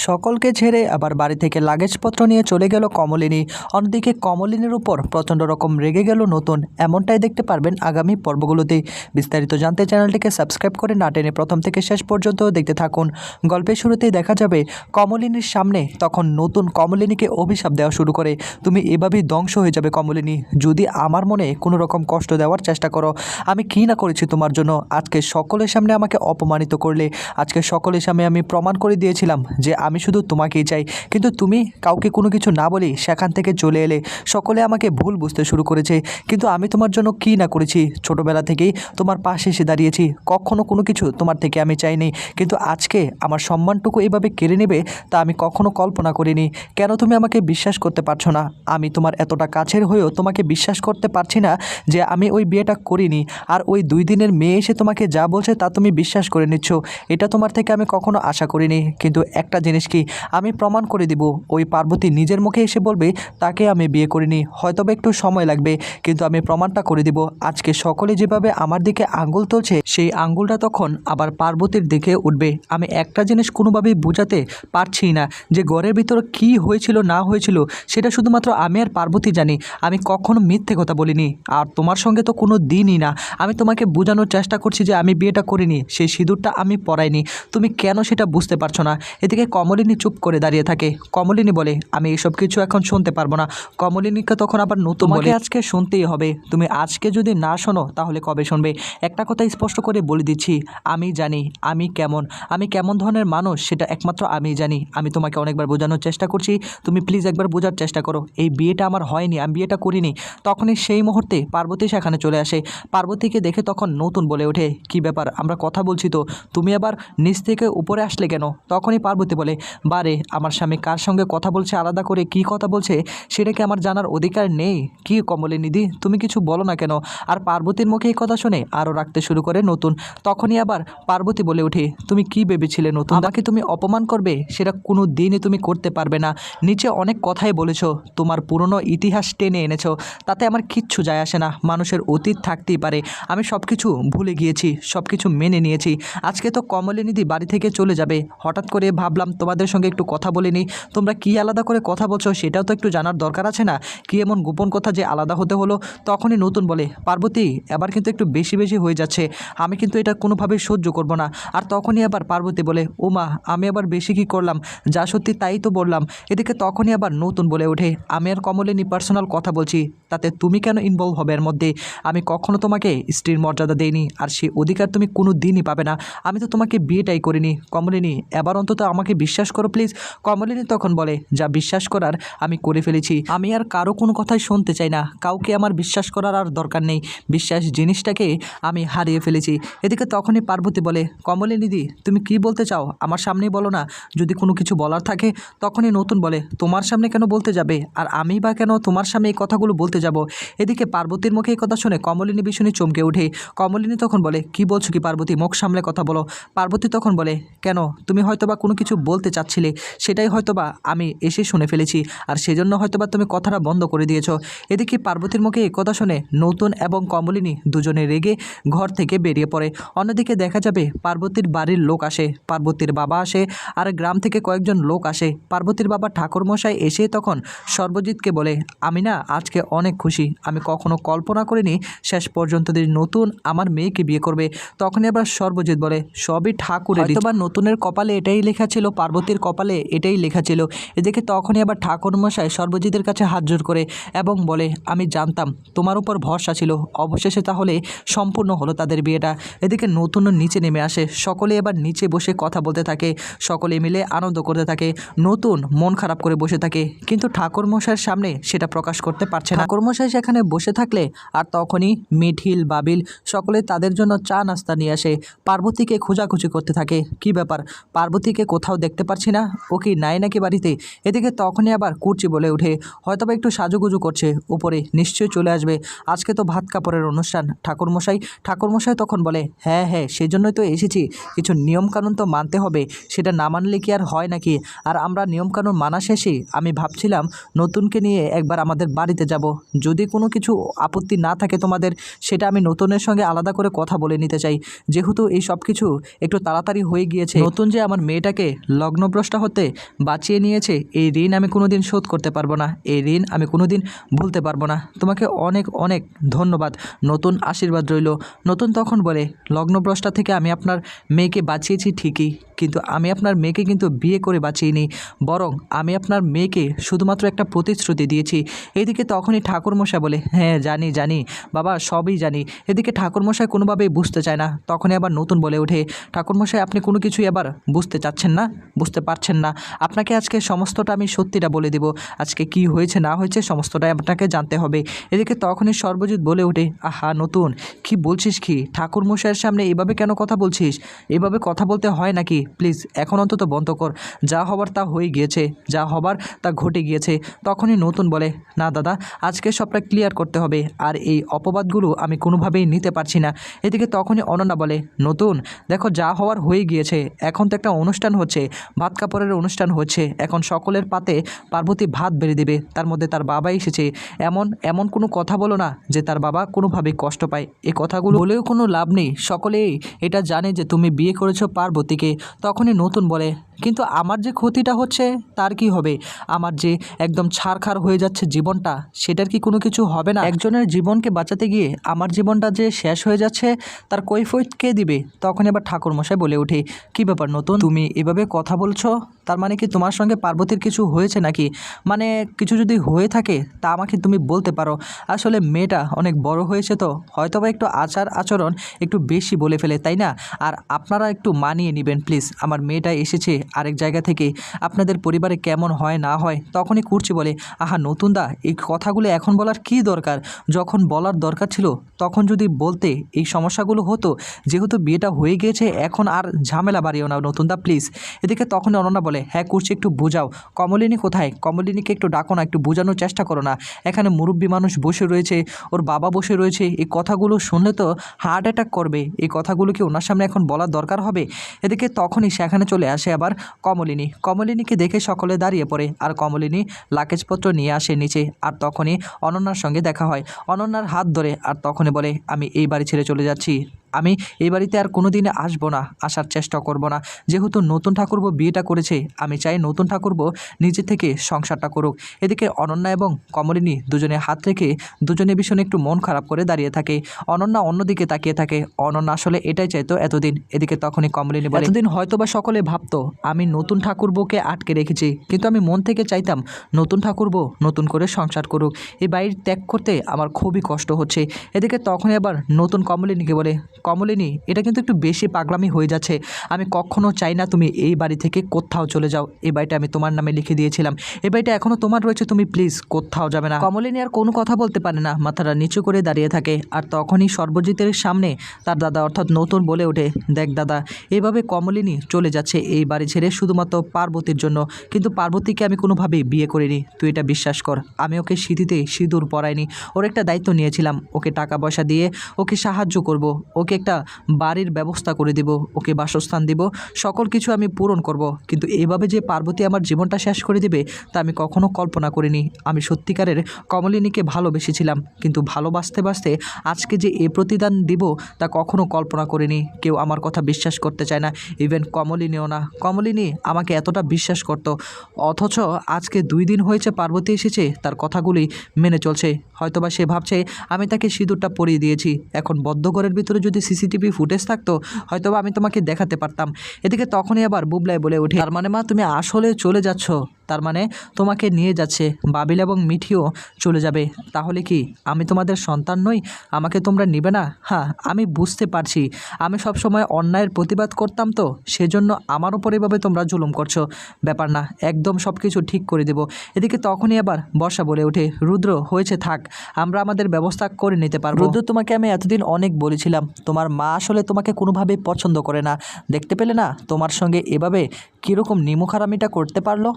সকলকে ছেড়ে আবার বাড়ি থেকে লাগেজপত্র নিয়ে চলে গেল কমলিনী। অন্যদিকে কমলিনীর উপর প্রচণ্ড রকম রেগে গেল নতুন। এমনটাই দেখতে পারবেন আগামী পর্বগুলোতে। বিস্তারিত জানতে চ্যানেলটিকে সাবস্ক্রাইব করে না টেনে প্রথম থেকে শেষ পর্যন্ত দেখতে থাকুন। গল্পের শুরুতেই দেখা যাবে কমলিনীর সামনে তখন নতুন কমলিনীকে অভিশাপ দেওয়া শুরু করে, তুমি এভাবেই ধ্বংস হয়ে যাবে কমলিনী, যদি আমার মনে কোনো রকম কষ্ট দেওয়ার চেষ্টা করো। আমি কী না করেছি তোমার জন্য, আজকে সকলের সামনে আমাকে অপমানিত করলে। আজকে সকলের সামনে আমি প্রমাণ করে দিয়েছিলাম যে আমি শুধু তোমাকেই চাই, কিন্তু তুমি কাউকে কোনো কিছু না বলি সেখান থেকে চলে এলে। সকলে আমাকে ভুল বুঝতে শুরু করেছে, কিন্তু আমি তোমার জন্য কী না করেছি। ছোটোবেলা থেকেই তোমার পাশে এসে দাঁড়িয়েছি, কখনো কোনো কিছু তোমার থেকে আমি চাইনি, কিন্তু আজকে আমার সম্মানটুকু এভাবে কেড়ে নেবে তা আমি কখনো কল্পনা করিনি। কেন তুমি আমাকে বিশ্বাস করতে পারছো না? আমি তোমার এতটা কাছের হয়েও তোমাকে বিশ্বাস করতে পারছি না যে আমি ওই বিয়েটা করিনি। আর ওই 2 দিনের মেয়ে এসে তোমাকে যা বলছে তা তুমি বিশ্বাস করে নিচ্ছ, এটা তোমার থেকে আমি কখনো আশা করিনি। কিন্তু একটা জিনিস কি, আমি প্রমাণ করে দিব। ওই পার্বতী নিজের মুখে এসে বলবে তাকে আমি বিয়ে করিনি, হয়তো একটু সময় লাগবে, কিন্তু আমি প্রমাণটা করে দিব। আজকে সকলে যেভাবে আমার দিকে আঙ্গুল তুলছে, সেই আঙ্গুলটা তখন আবার পার্বতীর দিকে উঠবে। আমি একটা জিনিস কোনোভাবেই বোঝাতে পারছি না যে ঘরের ভিতর কি হয়েছিল না হয়েছিল সেটা শুধুমাত্র আমি আর পার্বতী জানি। আমি কখনো মিথ্যে কথা বলিনি, আর তোমার সঙ্গে তো কোনো দিনই না। আমি তোমাকে বোঝানোর চেষ্টা করছি যে আমি বিয়েটা করিনি, সেই সিঁদুরটা আমি পরাইনি। তুমি কেন সেটা বুঝতে পারছো না? এদিকে কমলিনী চুপ করে দাঁড়িয়ে থাকে। কমলিনী বলে আমি এসব কিছু এখন শুনতে পারবো না। কমলিনীকে তখন আবার নতুন বলে আজকে শুনতেই হবে, তুমি আজকে যদি না শোনো তাহলে কবে শুনবে? একটা কথা স্পষ্ট করে বলে দিচ্ছি, আমি জানি আমি কেমন ধরনের মানুষ সেটা একমাত্র আমিই জানি। আমি তোমাকে অনেকবার বোঝানোর চেষ্টা করছি, তুমি প্লিজ একবার বোঝার চেষ্টা করো। এই বিয়েটা আমার হয়নি, আমি বিয়েটা করিনি। তখনই সেই মুহূর্তে পার্বতী সেখানে চলে আসে। পার্বতীকে দেখে তখন নতুন বলে ওঠে, কি ব্যাপার, আমরা কথা বলছি তো, তুমি আবার নিচ থেকে উপরে আসলে কেন? তখনই পার্বতী বলে, বারে আমার স্বামী কার সঙ্গে কথা বলছে, আলাদা করে কি কথা বলছে সেটা কি আমার জানার অধিকার নেই? কি কমলিনীদি, তুমি কিছু বলো না কেন? আর পার্বতীর মুখে এই কথা শুনে আরও রাখতে শুরু করে নতুন। তখনই আবার পার্বতী বলে ওঠে, তুমি কি ভেবেছিলে নতুন আমাকে তুমি অপমান করবে? সেটা কোনো দিনই তুমি করতে পারবে না। নিচে অনেক কথাই বলেছো, তোমার পুরনো ইতিহাস টেনে এনেছো, তাতে আমার কিচ্ছু যায় আসে না। মানুষের অতীত থাকতেই পারে, আমি সব কিছু ভুলে গিয়েছি, সব কিছু মেনে নিয়েছি। আজকে তো কমলিনীদি বাড়ি থেকে চলে যাবে, হঠাৎ করে ভাবলাম তোমাদের সঙ্গে একটু কথা বলে নিই। তোমরা কি আলাদা করে কথা বলছো সেটাও তো একটু জানার দরকার আছে না? কি এমন গোপন কথা যে আলাদা হতে হলো? তখনই নতুন বলে, পার্বতী এবার কিন্তু একটু বেশি বেশি হয়ে যাচ্ছে, আমি কিন্তু এটা কোনোভাবেই সহ্য করব না। আর তখনই আবার পার্বতী বলে, ওমা আমি আবার বেশি কি করলাম, যা সত্যি তাই তো বললাম। এদিকে তখনই আবার নতুন বলে ওঠে, আমি আর কমলিনী পার্সোনাল কথা বলছি, তাতে তুমি কেন ইনভলভ হবে এর মধ্যে? আমি কখনো তোমাকে স্ত্রীর মর্যাদা দেইনি, আর সেই অধিকার তুমি কোনো দিনই পাবে না। আমি তো তোমাকে বিয়েটাই করিনি। কমলিনী এবার অন্তত আমাকে বিশ্বাস করো প্লিজ। কমলিনী তখন বলে, যা বিশ্বাস করার আমি করে ফেলেছি, আমি আর কারো কোনো কথাই শুনতে চাই না, কাউকে আমার বিশ্বাস করার আর দরকার নেই। বিশ্বাস জিনিসটাকে আমি হারিয়ে ফেলেছি। এদিকে তখনই পার্বতী বলে, কমলিনীদি তুমি কি বলতে চাও আমার সামনেই বলো না, যদি কোনো কিছু বলার থাকে। তখনই নতুন বলে, তোমার সামনে কেন বলতে যাবে, আর আমি বা কেন তোমার সামনে এই কথাগুলো বলতে যাব? এদিকে পার্বতীর মুখে এই কথা শুনে কমলিনী ভীষণই চমকে ওঠে। কমলিনী তখন বলে, কি বলছো কি পার্বতী, মুখ সামলে কথা বলো। পার্বতী তখন বলে, কেন, তুমি হয়তোবা কোনো কিছু বলতে চাচ্ছিলে, সেটাই হয়তোবা আমি এসে শুনে ফেলেছি, আর সেজন্য হয়তোবা তুমি কথাটা বন্ধ করে দিয়েছো। এদিকে পার্বতীর মুখে এই কথা শুনে নতুন এবং কমলিনী দুজনে রেগে ঘর থেকে বেরিয়ে পড়ে। অন্যদিকে দেখা যাবে পার্বতীর বাড়ির লোক আসে, পার্বতীর বাবা আসে, আর গ্রাম থেকে কয়েকজন লোক আসে। পার্বতীর বাবা ঠাকুরমশাই এসে তখন সর্বজিৎকে বলে, আমি না আজকে অনেক খুশি, আমি কখনো কল্পনা করিনি শেষ পর্যন্ত নতুন আমার মেয়েকে বিয়ে করবে। তখনই আবার সর্বজিৎ বলে, সবই ঠাকুরের, হয়তোবা নতুনের কপালে এটাই লেখা ছিল, পার্বতীর কপালে এটাই লেখা ছিল। এদিকে তখনই আবার ঠাকুরমশাই সর্বজিতের কাছে হাত জোড় করে এবং বলে, আমি জানতাম তোমার উপর ভরসা ছিল, অবশেষে তাহলে সম্পূর্ণ হলো তাদের বিয়েটা। এদিকে নতুন নিচে নেমে আসে, সকলে এবার নিচে বসে কথা বলতে থাকে, সকলে মিলে আনন্দ করতে থাকে। নতুন মন খারাপ করে বসে থাকে, কিন্তু ঠাকুরমশাইয়ের সামনে সেটা প্রকাশ করতে পারছে না। ঠাকুরমশাই সেখানে বসে থাকলে আর তখনই মিঠিল বাবিল সকলে তাদের জন্য চা নাস্তা নিয়ে আসে। পার্বতীকে খোঁজাখুঁজি করতে থাকে, কি ব্যাপার, পার্বতীকে কোথাও দেখতে পারছি না, ও কি নাই নাকি বাড়িতে? এদিকে তখনই আবার কুর্চি বলে ওঠে, হয়তোবা একটু সাজুগুজু করছে, উপরে নিশ্চয়ই চলে আসবে, আজকে তো ভাত কাপড়ের অনুষ্ঠান। ঠাকুরমশাই তখন বলে, হ্যাঁ হ্যাঁ সেই জন্যই তো এসেছি, কিছু নিয়মকানুন তো মানতে হবে, সেটা না মানলে কি আর হয় নাকি? আর আমরা নিয়মকানুন মানা শেষে আমি ভাবছিলাম নতুনকে নিয়ে একবার আমাদের বাড়িতে যাব, যদি কোনো কিছু আপত্তি না থাকে তোমাদের, সেটা আমি নতুনের সঙ্গে আলাদা করে কথা বলে নিতে চাই। যেহেতু এই সব কিছু একটু তাড়াতাড়ি হয়ে গিয়েছে, নতুন যে আমার মেয়েটাকে লগ্নভ্রষ্ট হতে বাঁচিয়ে নিয়েছে, এই ঋণ আমি কোনোদিন শোধ করতে পারবো না, এই ঋণ আমি কোনোদিন ভুলতে পারবো না। তোমাকে অনেক অনেক ধন্যবাদ, নতুন আশীর্বাদ রইল। নতুন তখন বলে, লগ্নভ্রষ্টা থেকে আমি আপনার মেয়েকে বাঁচিয়েছি ঠিকই, কিন্তু আমি আপনার মেয়েকে কিন্তু বিয়ে করে বাঁচিয়েনি, বরং আমি আপনার মেয়েকে শুধুমাত্র একটা প্রতিশ্রুতি দিয়েছি। এদিকে তখনই ঠাকুরমশাই বলে, হ্যাঁ জানি জানি বাবা, সবই জানি। এদিকে ঠাকুরমশাই কোনোভাবেই বুঝতে চায় না। তখনই আবার নতুন বলে ওঠে, ঠাকুরমশাই আপনি কোনো কিছুই আবার বুঝতে চাচ্ছেন না, বুঝতে পারছেন না। আপনাকে আজকে সমস্তটা আমি সত্যিটা বলে দেব, আজকে কি হয়েছে না হয়েছে সমস্তটাই আপনাকে জানতে হবে। এদিকে তখনই সর্বজিৎ বলে ওঠে, আহা নতুন, কি বলছিস কি? ঠাকুরমশাইয়ের সামনে এভাবে কেন কথা বলছিস? এভাবে কথা বলতে হয় নাকি? প্লিজ এখন অন্তত বন্ধ কর, যা হবার তা হয়ে গিয়েছে, যা হবার তা ঘটে গিয়েছে। তখনই নতুন বলে, না দাদা, আজকে সবটা ক্লিয়ার করতে হবে, আর এই অপবাদগুলো আমি কোনোভাবেই নিতে পারছি না। এদিকে তখনই অনন্যা বলে, নতুন দেখো, যা হওয়ার হয়ে গিয়েছে, এখন তো একটা অনুষ্ঠান হচ্ছে, ভাত কাপড়ের অনুষ্ঠান হচ্ছে, এখন সকলের পাতে পার্বতী ভাত বেড়ে দেবে, তার মধ্যে তার বাবা এসেছে, এমন এমন কোনো কথা বলো না যে তার বাবা কোনোভাবেই কষ্ট পায়। এই কথাগুলো বলেও কোনো লাভ নেই, সকলেই এটা জানে যে তুমি বিয়ে করেছো পার্বতীকে। তখনই নতুন বলে, কিন্তু আমার যে ক্ষতিটা হচ্ছে তার কি হবে? আমার যে একদম ছারখার হয়ে যাচ্ছে জীবনটা, সেটার কি কোনো কিছু হবে না? একজনের জীবনকে বাঁচাতে গিয়ে আমার জীবনটা যে শেষ হয়ে যাচ্ছে, তার কৈফিয়ত কে দিবে? তখন এবার ঠাকুরমশাই বলে ওঠে, কি ব্যাপার নতুন, তুমি এভাবে কথা বলছো? তার মানে কি তোমার সঙ্গে পার্বতীর কিছু হয়েছে নাকি? মানে কিছু যদি হয়ে থাকে তা আমাকে তুমি বলতে পারো। আসলে মেয়েটা অনেক বড় হয়েছে, তো হয়তোবা একটু আচরণ একটু বেশি বলে ফেলে, তাই না? আর আপনারা একটু মানিয়ে নেবেন প্লিজ, আমার মেয়েটা এসেছে আরেক জায়গা থেকে, আপনাদের পরিবারে কেমন হয় না হয়। তখনই কুর্চি বলে, আহা নতুন দা, এই কথাগুলো এখন বলার কি দরকার? যখন বলার দরকার ছিল তখন যদি বলতে এই সমস্যাগুলো হতো। যেহেতু বিয়েটা হয়ে গিয়েছে, এখন আর ঝামেলা বাড়িও না নতুন দা প্লিজ। এদিকে তখন অনন্যা বলে, হ্যাঁ কুর্চি, একটু বোঝাও, কমলিনী কোথায়? কমলিনীকে একটু ডাকো না, একটু বোঝানোর চেষ্টা করো না। এখানে মুরব্বী মানুষ বসে রয়েছে, ওর বাবা বসে রয়েছে, এই কথাগুলো শুনলে তো হার্ট অ্যাটাক করবে। এই কথাগুলো কি ওনার সামনে এখন বলার দরকার হবে? এদিকে তখনই সেখানে চলে আসে আবার কমলিনীকে দেখে সকলে দাঁড়িয়ে পড়ে, আর কমলিনী লাগেজপত্র নিয়ে আসে নিচে। আর তখনই অনন্যার সঙ্গে দেখা হয়, অনন্যার হাত ধরে, আর তখনই বলে, আমি এই বাড়ি ছেড়ে চলে যাচ্ছি, আমি এই বাড়িতে আর কোনো দিনে আসবো না, আসার চেষ্টা করব না। যেহেতু নতুন ঠাকুরবো বিয়েটা করেছে, আমি চাই নতুন ঠাকুরবো নিজে থেকে সংসারটা করুক। এদিকে অনন্যা এবং কমলিনী দুজনে হাত রেখে দুজনে ভীষণ একটু মন খারাপ করে দাঁড়িয়ে থাকে। অনন্যা অন্যদিকে তাকিয়ে থাকে, অনন্যা আসলে এটাই চাইতো এতদিন। এদিকে তখনই কমলিনী বলে, এতদিন হয়তোবা সকলে ভাবতো আমি নতুন ঠাকুরবোকে আটকে রেখেছি, কিন্তু আমি মন থেকে চাইতাম নতুন ঠাকুরবো নতুন করে সংসার করুক। এই বাড়ি ত্যাগ করতে আমার খুবই কষ্ট হচ্ছে। এদিকে তখনই আবার নতুন কমলিনীকে বলে, কমলিনী, এটা কিন্তু একটু বেশি পাগলামি হয়ে যাচ্ছে। আমি কখনো চাই না তুমি এই বাড়ি থেকে কোথাও চলে যাও। এই বাড়িটা আমি তোমার নামে লিখে দিয়েছিলাম, এই বাড়িটা এখনও তোমার রয়েছে, তুমি প্লিজ কোথাও যাবে না। কমলিনী আর কোনো কথা বলতে পারে না, মাথাটা নিচু করে দাঁড়িয়ে থাকে। আর তখনই সর্বজিতের সামনে তার দাদা অর্থাৎ নতুন বলে ওঠে, দেখ দাদা, এভাবে কমলিনী চলে যাচ্ছে এই বাড়ি ছেড়ে শুধুমাত্র পার্বতীর জন্য, কিন্তু পার্বতীকে আমি কোনোভাবেই বিয়ে করিনি, তুই এটা বিশ্বাস কর। আমি ওকে সিঁথিতে সিঁদুর পরাইনি, ওর একটা দায়িত্ব নিয়েছিলাম, ওকে টাকা পয়সা দিয়ে ওকে সাহায্য করব, ওকে একটা বাড়ির ব্যবস্থা করে দিব, ওকে বাসস্থান দিব, সকল কিছু আমি পূরণ করব। কিন্তু এভাবে যে পার্বতী আমার জীবনটা শেষ করে দেবে তা আমি কখনো কল্পনা করিনি। আমি সত্যিকারের কমলিনীকে ভালোবেসেছিলাম, কিন্তু ভালোবাসতে বাসতে আজকে যে এ প্রতিদান দিব তা কখনো কল্পনা করিনি। কেউ আমার কথা বিশ্বাস করতে চায় না, ইভেন কমলিনীও না। কমলিনী আমাকে এতটা বিশ্বাস করত, অথচ আজকে 2 দিন হয়েছে পার্বতী এসেছে, তার কথাগুলি মেনে চলছে। হয়তোবা সে ভাবছে আমি তাকে সিঁদুরটা পরিয়ে দিয়েছি। এখন বদ্ধ ঘরের ভিতরে যদি সিসিটিভি ফুটেজ থাকতো হয়তোবা আমি তোমাকে দেখাতে পারতাম। এদিকে তখনই আবার বুবলাই বলে ওঠে, তার মানে মা তুমি আসলে চলে যাচ্ছ? তার মানে তোমাকে নিয়ে যাচ্ছে বাবিল এবং মিঠিও চলে যাবে? তাহলে কি আমি তোমাদের সন্তান নই? আমাকে তোমরা নিবে না? হ্যাঁ, আমি বুঝতে পারছি, আমি সবসময় অন্যায়ের প্রতিবাদ করতাম, তো সেজন্য আমার উপর এভাবে তোমরা জুলুম করছো। ব্যাপার না, একদম সব কিছু ঠিক করে দেব। এদিকে তখনই আবার বর্ষা বলে ওঠে, রুদ্র হয়েছে, থাক, আমরা আমাদের ব্যবস্থা করে নিতে পারবো। রুদ্র, তোমাকে আমি এতদিন অনেক বলেছিলাম তোমার মা আসলে তোমাকে কোনোভাবেই পছন্দ করে না, দেখতে পেলে না তোমার সঙ্গে এভাবে কীরকম নিমুখারামিটা করতে পারলো।